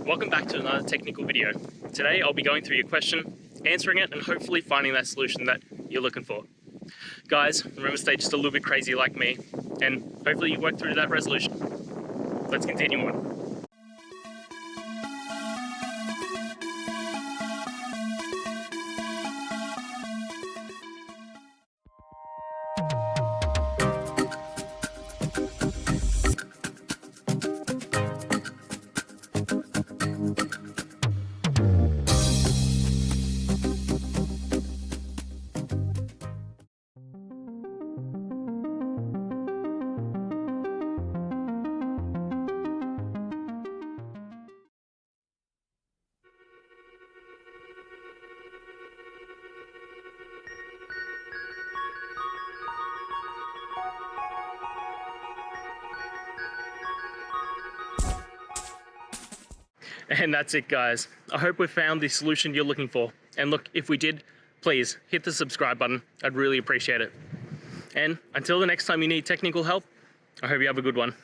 Welcome back to another technical video. Today I'll be going through your question, answering it, and hopefully finding that solution that you're looking for. Guys, remember to stay just a little bit crazy like me, and hopefully you work through that resolution. Let's continue on. And that's it, guys. I hope we found the solution you're looking for. And look, if we did, please hit the subscribe button. I'd really appreciate it. And until the next time you need technical help, I hope you have a good one.